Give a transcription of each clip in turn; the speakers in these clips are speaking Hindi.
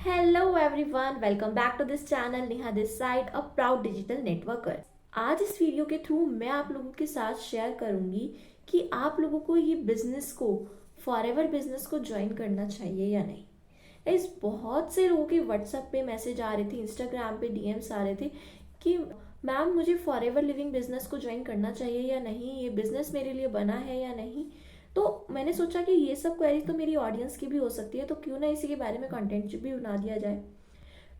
Hello everyone, welcome back to this channel Neha this side a proud digital networker. आज इस वीडियो के थ्रू मैं आप लोगों के साथ शेयर करूंगी कि आप लोगों को ये बिजनेस को फॉरएवर बिजनेस को ज्वाइन करना चाहिए या नहीं। इस बहुत से लोगों के व्हाट्सएप पे मैसेज आ रहे थे, इंस्टाग्राम पे डीएम्स आ रहे थे कि मैम मुझे फॉरएवर लिविंग बिजनेस को ज्वाइन करना चाहिए या नहीं, ये बिजनेस मेरे लिए बना है या नहीं। तो मैंने सोचा कि ये सब क्वेरी तो मेरी ऑडियंस की भी हो सकती है, तो क्यों ना इसी के बारे में कंटेंट भी बना दिया जाए।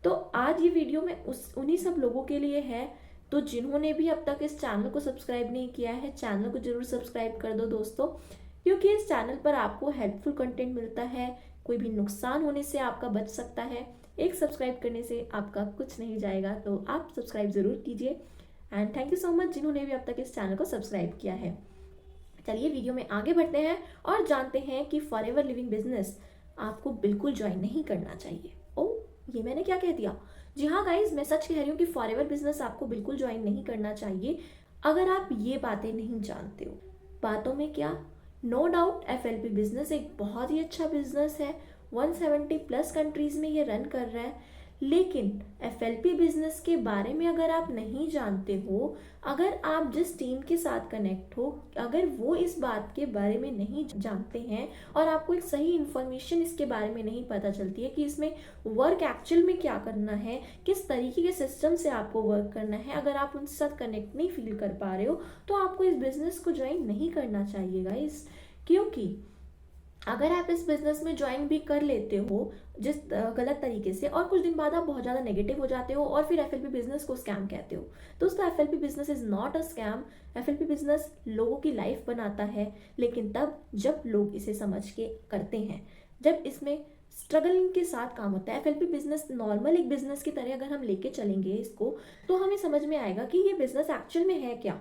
तो आज ये वीडियो में उन्हीं सब लोगों के लिए है तो जिन्होंने भी अब तक इस चैनल को सब्सक्राइब नहीं किया है, चैनल को जरूर सब्सक्राइब कर दो दोस्तों, क्योंकि इस चैनल पर आपको हेल्पफुल कंटेंट मिलता है। कोई भी नुकसान होने से आपका बच सकता है। एक सब्सक्राइब करने से आपका कुछ नहीं जाएगा, तो आप सब्सक्राइब जरूर कीजिए। And thank you so much जिन्होंने भी अब तक इस चैनल को सब्सक्राइब किया है। चलिए वीडियो में आगे बढ़ते हैं और जानते हैं कि फॉरएवर लिविंग बिजनेस आपको बिल्कुल ज्वाइन नहीं करना चाहिए। ओ, ये मैंने क्या कह दिया? जी हाँ गाइज, मैं सच कह रही हूँ कि फॉरएवर बिजनेस आपको बिल्कुल ज्वाइन नहीं करना चाहिए अगर आप ये बातें नहीं जानते हो। बातों में क्या, नो डाउट एफएलपी बिजनेस एक बहुत ही अच्छा बिजनेस है। 170 प्लस कंट्रीज में ये रन कर रहा है। लेकिन एफएलपी बिजनेस के बारे में अगर आप नहीं जानते हो, अगर आप जिस टीम के साथ कनेक्ट हो, अगर वो इस बात के बारे में नहीं जानते हैं और आपको एक सही इंफॉर्मेशन इसके बारे में नहीं पता चलती है कि इसमें वर्क एक्चुअल में क्या करना है, किस तरीके के सिस्टम से आपको वर्क करना है, अगर आप उनके साथ कनेक्ट नहीं फील कर पा रहे हो, तो आपको इस बिजनेस को ज्वाइन नहीं करना चाहिए गाइस। क्योंकि अगर आप इस बिजनेस में ज्वाइन भी कर लेते हो जिस गलत तरीके से, और कुछ दिन बाद आप बहुत ज़्यादा नेगेटिव हो जाते हो और फिर एफएलपी बिजनेस को स्कैम कहते हो। दोस्तों, FLP business is not a scam. FLP business लोगों की लाइफ बनाता है, लेकिन तब जब लोग इसे समझ के करते हैं, जब इसमें स्ट्रगलिंग के साथ काम होता है। एफएलपी बिजनेस नॉर्मल एक बिजनेस की तरह अगर हम लेके चलेंगे इसको, तो हमें समझ में आएगा कि ये बिजनेस एक्चुअल में है क्या।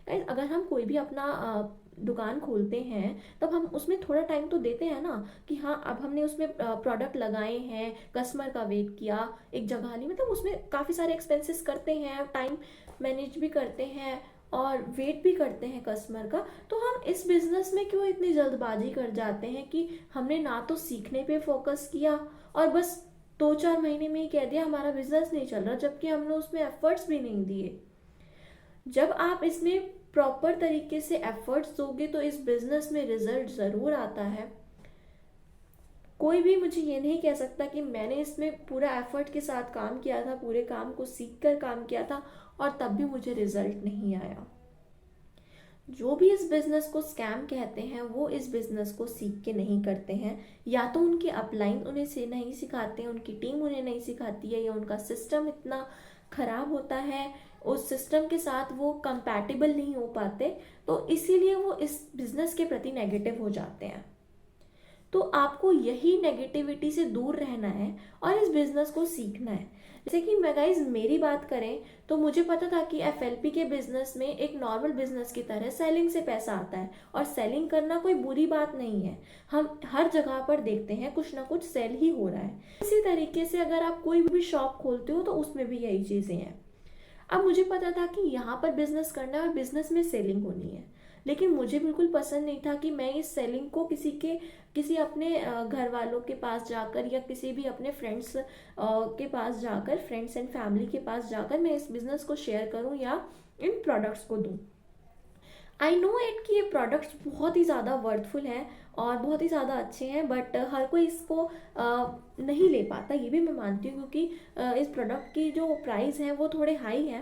अगर हम कोई भी अपना दुकान खोलते हैं, तब हम उसमें थोड़ा टाइम तो देते हैं ना कि हाँ, अब हमने उसमें प्रोडक्ट लगाए हैं, कस्टमर का वेट किया, एक जगह ली, मतलब उसमें काफ़ी सारे एक्सपेंसेस करते हैं, टाइम मैनेज भी करते हैं और वेट भी करते हैं कस्टमर का। तो हम इस बिजनेस में क्यों इतनी जल्दबाजी कर जाते हैं कि हमने ना तो सीखने पे फोकस किया और बस 2-4 महीने में ही कह दिया हमारा बिजनेस नहीं चल रहा, जबकि हमने उसमें एफर्ट्स भी नहीं दिए। जब आप इसमें प्रॉपर तरीके से एफर्ट्स दोगे तो इस बिजनेस में रिजल्ट ज़रूर आता है। कोई भी मुझे ये नहीं कह सकता कि मैंने इसमें पूरा एफर्ट के साथ काम किया था, पूरे काम को सीख कर काम किया था और तब भी मुझे रिजल्ट नहीं आया। जो भी इस बिजनेस को स्कैम कहते हैं वो इस बिजनेस को सीख के नहीं करते हैं। या तो उनके अपलाइन उन्हें से नहीं सिखाते हैं, उनकी टीम उन्हें नहीं सिखाती है, या उनका सिस्टम इतना खराब होता है, उस सिस्टम के साथ वो कंपैटिबल नहीं हो पाते, तो इसीलिए वो इस बिजनेस के प्रति नेगेटिव हो जाते हैं। तो आपको यही नेगेटिविटी से दूर रहना है और इस बिजनेस को सीखना है। जैसे कि मैं गाइज मेरी बात करें तो मुझे पता था कि एफएलपी के बिजनेस में एक नॉर्मल बिजनेस की तरह सेलिंग से पैसा आता है और सेलिंग करना कोई बुरी बात नहीं है। हम हर जगह पर देखते हैं कुछ ना कुछ सेल ही हो रहा है। इसी तरीके से अगर आप कोई भी शॉप खोलते हो तो उसमें भी यही चीज़ें हैं। अब मुझे पता था कि यहाँ पर बिजनेस करना है और बिजनेस में सेलिंग होनी है, लेकिन मुझे बिल्कुल पसंद नहीं था कि मैं इस सेलिंग को किसी अपने घर वालों के पास जाकर या किसी भी अपने फ्रेंड्स के पास जाकर, फ्रेंड्स एंड फैमिली के पास जाकर मैं इस बिजनेस को शेयर करूं या इन प्रोडक्ट्स को दूं। आई नो इट कि ये प्रोडक्ट्स बहुत ही ज़्यादा वर्थफुल हैं और बहुत ही ज़्यादा अच्छे हैं, बट हर कोई इसको नहीं ले पाता, ये भी मैं मानती हूँ, क्योंकि इस प्रोडक्ट की जो प्राइस है वो थोड़े हाई है,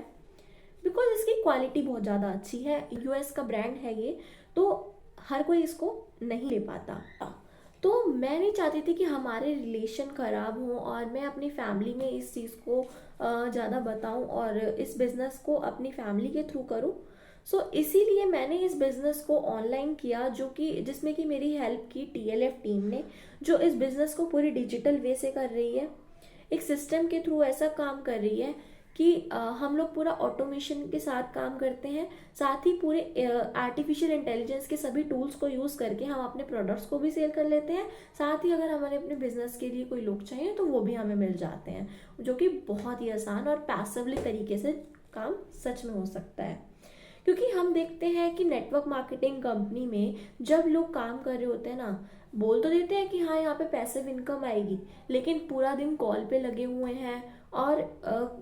बिकॉज इसकी क्वालिटी बहुत ज़्यादा अच्छी है, यूएस का ब्रांड है ये, तो हर कोई इसको नहीं ले पाता। तो मैं नहीं चाहती थी कि हमारे रिलेशन ख़राब हों और मैं अपनी फैमिली में इस चीज़ को ज़्यादा बताऊं और इस बिज़नेस को अपनी फैमिली के थ्रू करूं। सो इसीलिए मैंने इस बिज़नेस को ऑनलाइन किया, जिसमें कि मेरी हेल्प की टीएलएफ टीम ने, जो इस बिज़नेस को पूरी डिजिटल वे से कर रही है, एक सिस्टम के थ्रू ऐसा काम कर रही है कि हम लोग पूरा ऑटोमेशन के साथ काम करते हैं, साथ ही पूरे आर्टिफिशियल इंटेलिजेंस के सभी टूल्स को यूज़ करके हम अपने प्रोडक्ट्स को भी सेल कर लेते हैं। साथ ही अगर हमारे अपने बिजनेस के लिए कोई लोग चाहिए तो वो भी हमें मिल जाते हैं, जो कि बहुत ही आसान और पैसिवली तरीके से काम सच में हो सकता है। क्योंकि हम देखते हैं कि नेटवर्क मार्केटिंग कंपनी में जब लोग काम कर रहे होते हैं ना, बोल तो देते हैं कि हाँ यहाँ पे पैसिव इनकम आएगी, लेकिन पूरा दिन कॉल पे लगे हुए हैं और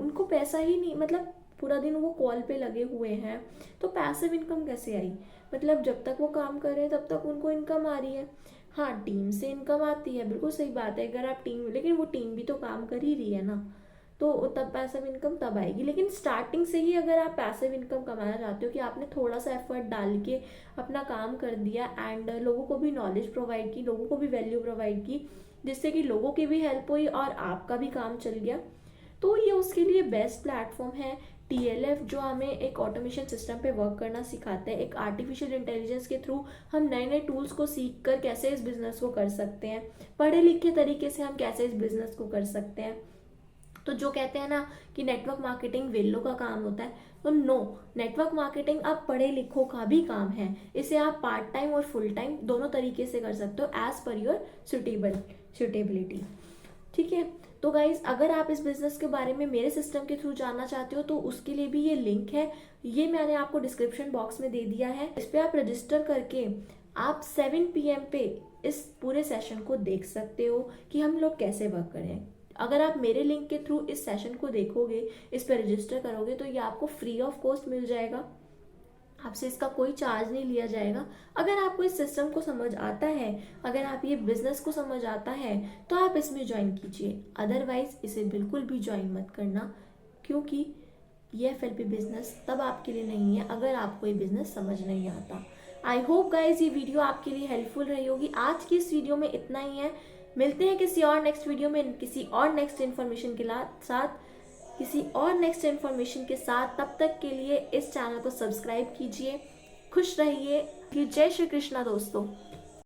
उनको पैसा ही नहीं, मतलब पूरा दिन वो कॉल पे लगे हुए हैं, तो पैसिव इनकम कैसे आई? मतलब जब तक वो काम कर रहे हैं तब तक उनको इनकम आ रही है। हाँ, टीम से इनकम आती है, बिल्कुल सही बात है, अगर आप टीम, लेकिन वो टीम भी तो काम कर ही रही है ना, तो तब पैसिव इनकम तब आएगी। लेकिन स्टार्टिंग से ही अगर आप पैसिव इनकम कमाना चाहते हो कि आपने थोड़ा सा एफर्ट डाल के अपना काम कर दिया एंड लोगों को भी नॉलेज प्रोवाइड की, लोगों को भी वैल्यू प्रोवाइड की, जिससे कि लोगों की भी हेल्प हुई और आपका भी काम चल गया, तो ये उसके लिए बेस्ट प्लेटफॉर्म है। TLF जो हमें एक ऑटोमेशन सिस्टम पे वर्क करना सिखाते हैं, एक आर्टिफिशियल इंटेलिजेंस के थ्रू हम नए नए टूल्स को सीख कर कैसे इस बिजनेस को कर सकते हैं, पढ़े लिखे तरीके से हम कैसे इस बिजनेस को कर सकते हैं। तो जो कहते हैं ना कि नेटवर्क मार्केटिंग वेल्लो का काम होता है, तो नो, नेटवर्क मार्केटिंग अब पढ़े लिखों का भी काम है। इसे आप पार्ट टाइम और फुल टाइम दोनों तरीके से कर सकते हो एज पर योर सुटेबिलिटी। ठीक है, तो गाइज अगर आप इस बिजनेस के बारे में मेरे सिस्टम के थ्रू जानना चाहते हो तो उसके लिए भी ये लिंक है, ये मैंने आपको डिस्क्रिप्शन बॉक्स में दे दिया है। इस पर आप रजिस्टर करके आप 7 PM पे इस पूरे सेशन को देख सकते हो कि हम लोग कैसे वर्क करें। अगर आप मेरे लिंक के थ्रू इस सेशन को देखोगे, इस पर रजिस्टर करोगे, तो ये आपको फ्री ऑफ कॉस्ट मिल जाएगा, आपसे इसका कोई चार्ज नहीं लिया जाएगा। अगर आपको इस सिस्टम को समझ आता है, अगर आप ये बिजनेस को समझ आता है, तो आप इसमें ज्वाइन कीजिए, अदरवाइज इसे बिल्कुल भी ज्वाइन मत करना, क्योंकि ये FLP बिजनेस तब आपके लिए नहीं है अगर आपको ये बिजनेस समझ नहीं आता। आई होप गाइज ये वीडियो आपके लिए हेल्पफुल रही होगी। आज की इस वीडियो में इतना ही है, मिलते हैं किसी और नेक्स्ट वीडियो में किसी और नेक्स्ट इन्फॉर्मेशन के साथ, किसी और नेक्स्ट इन्फॉर्मेशन के साथ। तब तक के लिए इस चैनल को सब्सक्राइब कीजिए, खुश रहिए। जय श्री कृष्णा दोस्तों।